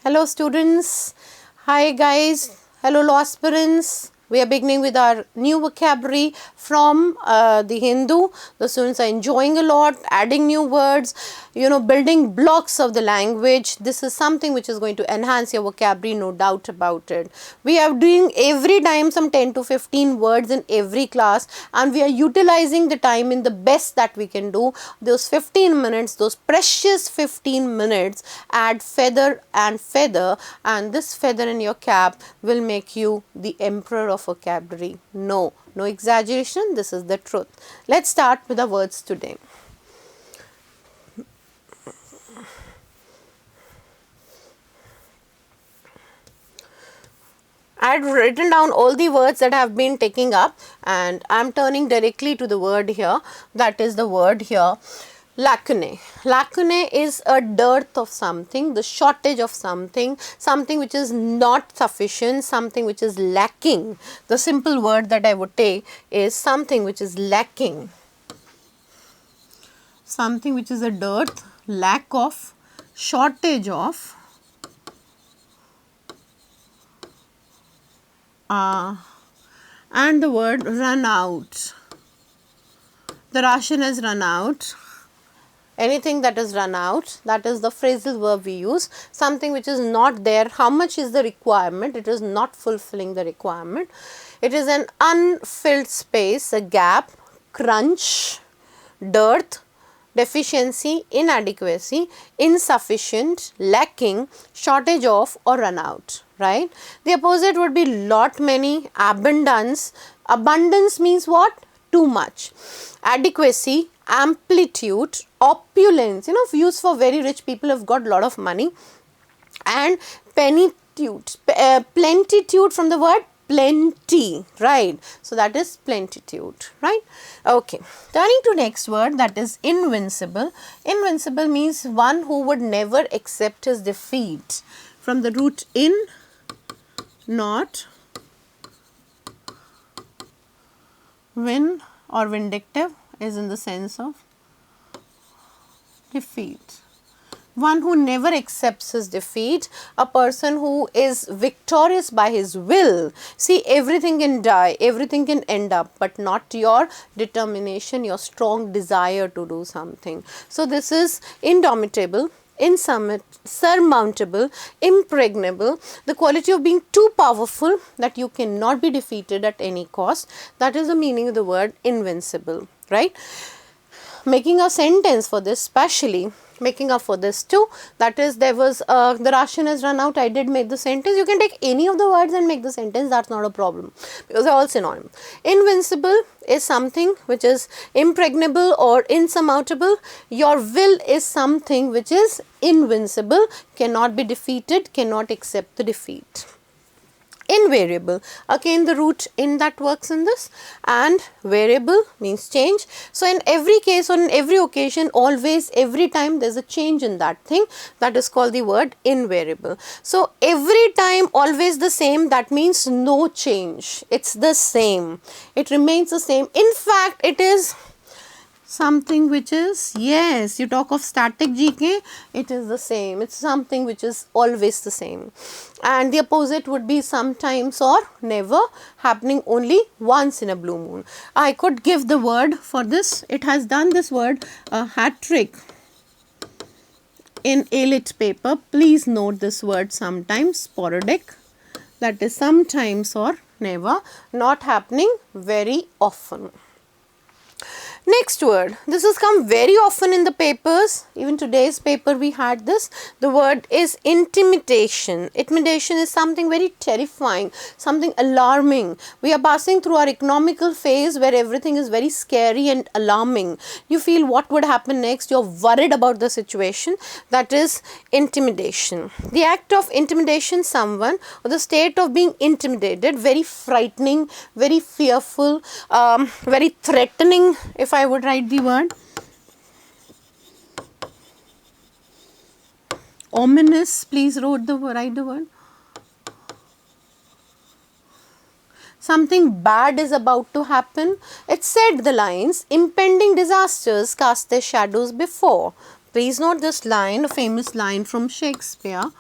Hello students, hi guys, hello law aspirants. We are beginning with our new vocabulary from the Hindu. The students are enjoying a lot, adding new words, building blocks of the language. This is something which is going to enhance your vocabulary, no doubt about it. We are doing every time some 10 to 15 words in every class, and we are utilizing the time in the best that we can do. Those 15 minutes, those precious 15 minutes, add feather and feather, and this feather in your cap will make you the emperor of vocabulary. No exaggeration, this is the truth. Let's start with the words today. I had written down all the words that have been taking up, and I am turning directly to the word here. That is the word here, lacune. Lacune is a dearth of something, the shortage of something, something which is not sufficient, something which is lacking. The simple word that I would take is something which is lacking. Something which is a dearth, lack of, shortage of, and the word run out. The ration has run out. Anything that is run out, that is the phrasal verb we use. Something which is not there. How much is the requirement? It is not fulfilling the requirement. It is an unfilled space, a gap, crunch, dearth, deficiency, inadequacy, insufficient, lacking, shortage of, or run out, right? The opposite would be lot, many, abundance. Abundance means what? Too much. Adequacy, amplitude, opulence, used for very rich people who have got a lot of money, and plenitude, plenitude from the word plenty, right? So that is plenitude, right? Okay, turning to next word, that is invincible. Invincible means one who would never accept his defeat. From the root in, not, win or vindictive is in the sense of defeat. One who never accepts his defeat, a person who is victorious by his will. See, everything can die, everything can end up, but not your determination, your strong desire to do something. So this is indomitable, insurmountable, impregnable, the quality of being too powerful that you cannot be defeated at any cost. That is the meaning of the word invincible, right? Making a sentence for this, specially making up for this too, that is, there was the ration has run out. I did make the sentence. You can take any of the words and make the sentence, that's not a problem, because they're all synonymous. Invincible is something which is impregnable or insurmountable. Your will is something which is invincible, cannot be defeated, cannot accept the defeat. Invariable, again the root in that works in this, and variable means change. So in every case or in every occasion, always, every time there is a change in that thing, that is called the word invariable. So every time, always the same, that means no change, it's the same, it remains the same. In fact, it is something which is, yes, you talk of static GK, it is the same, it's something which is always the same. And the opposite would be sometimes or never, happening only once in a blue moon. I could give the word for this. It has done this word a hat trick in AILET paper. Please note this word sometimes, sporadic, that is sometimes or never, not happening very often. Next word, this has come very often in the papers, even today's paper we had this. The word is intimidation. Intimidation is something very terrifying, something alarming. We are passing through our economical phase where everything is very scary and alarming. You feel what would happen next, you are worried about the situation, that is intimidation. The act of intimidation someone, or the state of being intimidated, very frightening, very fearful, very threatening, if I would write the word. Ominous, please write the word. Something bad is about to happen. It said the lines, impending disasters cast their shadows before. Please note this line, a famous line from Shakespeare.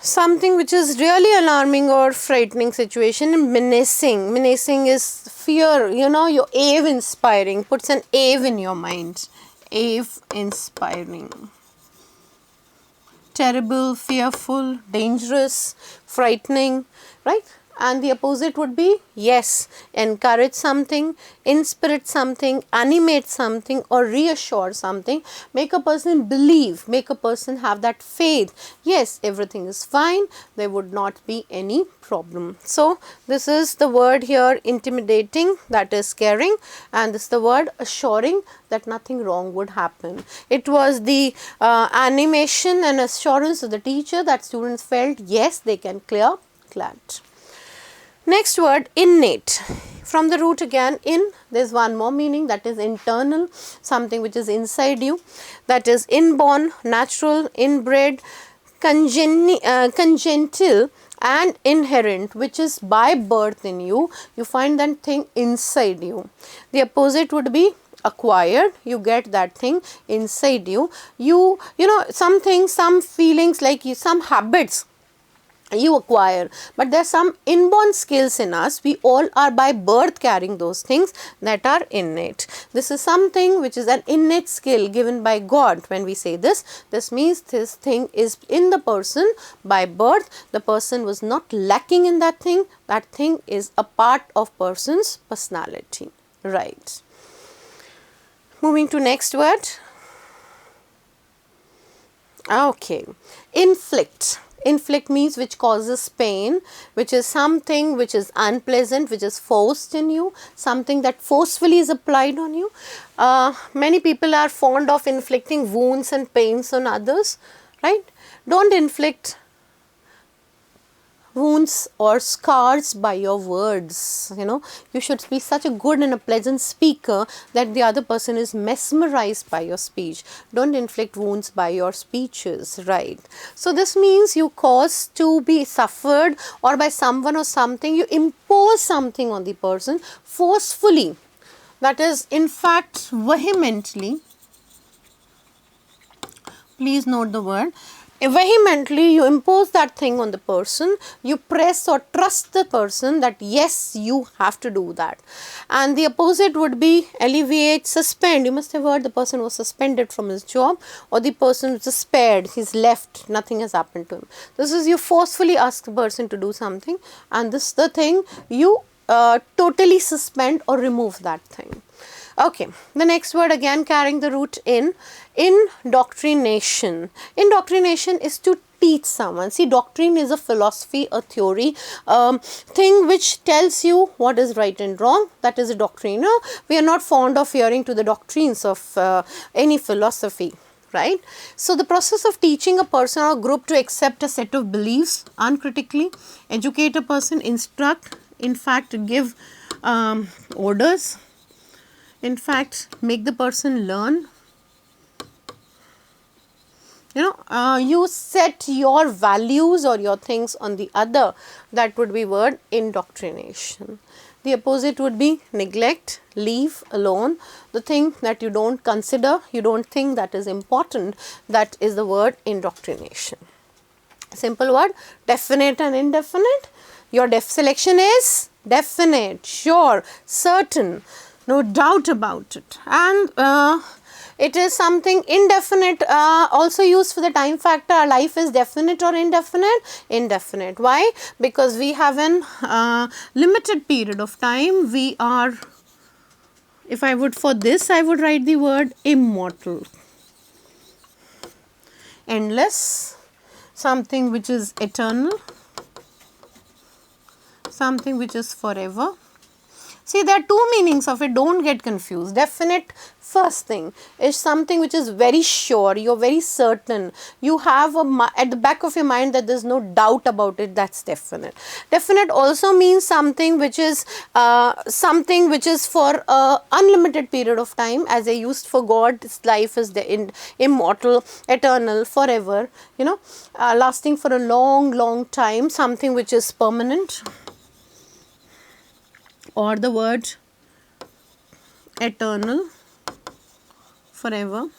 something which is really alarming or frightening situation. Menacing. Menacing is fear, you know, your awe inspiring, puts an awe in your mind. Awe inspiring. Terrible, fearful, dangerous, frightening, right? And the opposite would be yes, encourage something, inspire something, animate something, or reassure something, make a person believe, make a person have that faith, yes, everything is fine, there would not be any problem. So this is the word here intimidating, that is scaring, and this is the word assuring, that nothing wrong would happen. It was the animation and assurance of the teacher that students felt yes, they can clear CLAT. Next word, innate. From the root again, in, there is one more meaning, that is internal, something which is inside you, that is inborn, natural, inbred, congenital and inherent, which is by birth in you. You find that thing inside you. The opposite would be acquired. You get that thing inside you. You know, some things, some feelings, like some habits you acquire, but there are some inborn skills in us. We all are by birth carrying those things that are innate. This is something which is an innate skill given by God. When we say this, this means this thing is in the person by birth. The person was not lacking in that thing. That thing is a part of person's personality, right? Moving to next word. Okay, inflict. Inflict means which causes pain, which is something which is unpleasant, which is forced in you, something that forcefully is applied on you. Many people are fond of inflicting wounds and pains on others, right? Don't inflict wounds or scars by your words. You know, you should be such a good and a pleasant speaker that the other person is mesmerized by your speech. Don't inflict wounds by your speeches, right? So this means you cause to be suffered or by someone or something, you impose something on the person forcefully, that is in fact vehemently. Please note the word. Vehemently you impose that thing on the person, you press or trust the person that yes, you have to do that. And the opposite would be alleviate, suspend. You must have heard the person was suspended from his job, or the person was spared, he's left, nothing has happened to him. This is you forcefully ask the person to do something, and this is the thing you totally suspend or remove that thing. Okay, the next word again carrying the root in, indoctrination. Indoctrination is to teach someone. See, doctrine is a philosophy, a theory, thing which tells you what is right and wrong. That is a doctrine. No, we are not fond of hearing to the doctrines of any philosophy, right? So the process of teaching a person or group to accept a set of beliefs uncritically, educate a person, instruct, in fact give orders, in fact make the person learn. You know, you set your values or your things on the other. That would be word indoctrination. The opposite would be neglect, leave alone, the thing that you don't consider, you don't think that is important. That is the word indoctrination. Simple word, definite and indefinite. Your selection is definite, sure, certain, no doubt about it. And it is something indefinite, also used for the time factor. Our life is definite or indefinite? Indefinite. Why? Because we have an limited period of time. We are, if I would for this, I would write the word immortal. Endless, something which is eternal, something which is forever. See, there are two meanings of it, don't get confused. Definite, first thing, is something which is very sure, you are very certain, you have at the back of your mind that there is no doubt about it, that is definite. Definite also means something which is for a unlimited period of time, as I used for God's life is immortal, eternal, forever, you know, lasting for a long time, something which is permanent. Or the word eternal, forever.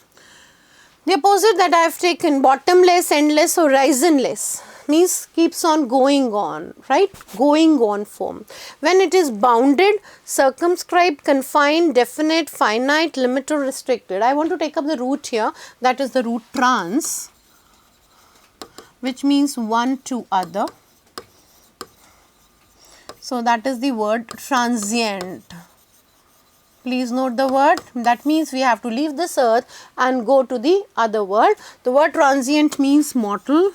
The opposite that I have taken, bottomless, endless, horizonless. means keeps on going on, right? Going on form. When it is bounded, circumscribed, confined, definite, finite, limit or restricted. I want to take up the root here, that is the root trans, which means one to other. So that is the word transient. Please note the word. That means we have to leave this earth and go to the other world. The word transient means mortal,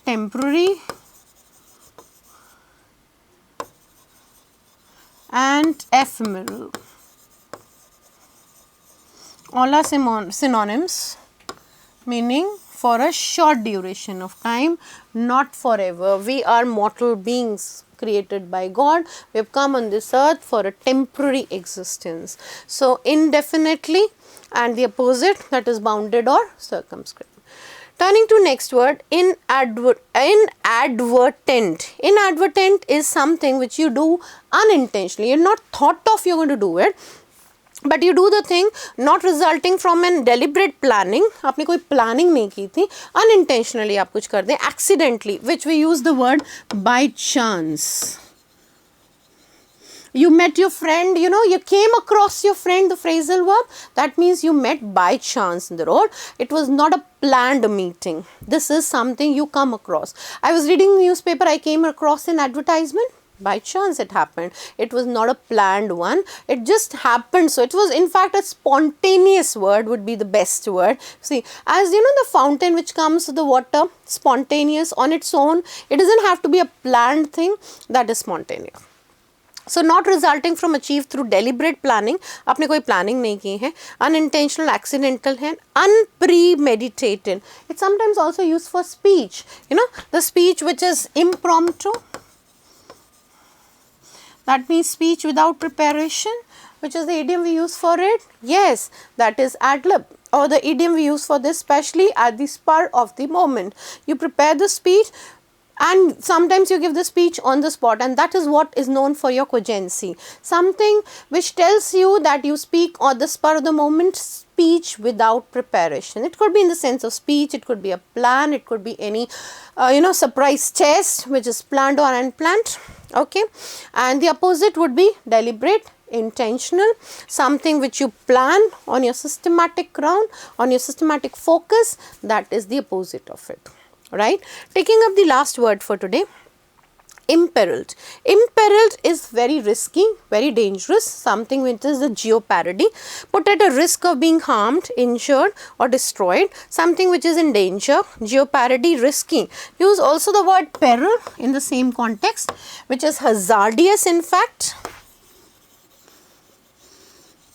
temporary, and ephemeral. All are synonyms, meaning for a short duration of time, not forever. We are mortal beings created by God. We have come on this earth for a temporary existence. So, indefinitely, and the opposite, that is bounded or circumscribed. Turning to next word, inadvertent. Inadvertent is something which you do unintentionally. You are not thought of you are going to do it, but you do the thing not resulting from an deliberate planning. आपने कोई planning नहीं की थी, unintentionally आप कुछ कर दें, accidentally, which we use the word by chance. You met your friend, you know, you came across your friend, the phrasal verb, that means you met by chance in the road. It was not a planned meeting. This is something you come across. I was reading the newspaper, I came across an advertisement. By chance it happened. It was not a planned one. It just happened. So it was in fact a spontaneous word would be the best word. See, as you know, the fountain which comes to the water, spontaneous on its own. It doesn't have to be a planned thing. That is spontaneous. So not resulting from achieved through deliberate planning. आपने कोई planning नहीं की है. Unintentional, accidental है. Unpremeditated. It's sometimes also used for speech. You know, the speech which is impromptu. That means speech without preparation, which is the idiom we use for it. Yes, that is ad lib, or the idiom we use for this, especially at the spur of the moment. You prepare the speech and sometimes you give the speech on the spot, and that is what is known for your cogency. Something which tells you that you speak on the spur of the moment, speech without preparation. It could be in the sense of speech, it could be a plan, it could be any surprise test which is planned or unplanned. Okay, and the opposite would be deliberate, intentional, something which you plan on your systematic ground, on your systematic focus. That is the opposite of it, right? Taking up the last word for today, imperiled. Imperiled is very risky, very dangerous, something which is a jeopardy, put at a risk of being harmed, injured or destroyed, something which is in danger, jeopardy, risky. Use also the word peril in the same context, which is hazardous in fact,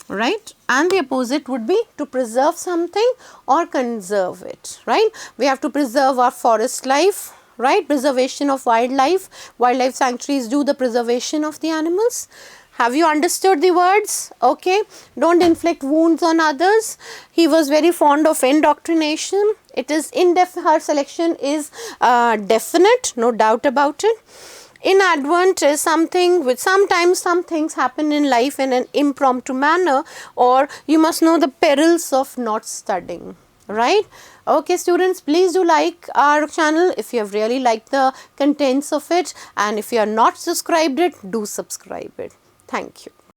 right? And the opposite would be to preserve something or conserve it, right? We have to preserve our forest life, right? Preservation of wildlife. Wildlife sanctuaries do the preservation of the animals. Have you understood the words? Okay. Don't inflict wounds on others. He was very fond of indoctrination. It is her selection is definite, no doubt about it. Inadvertent is something which sometimes some things happen in life in an impromptu manner, or you must know the perils of not studying, right? Okay students, please do like our channel if you have really liked the contents of it, and if you are not subscribed it, do subscribe it. Thank you.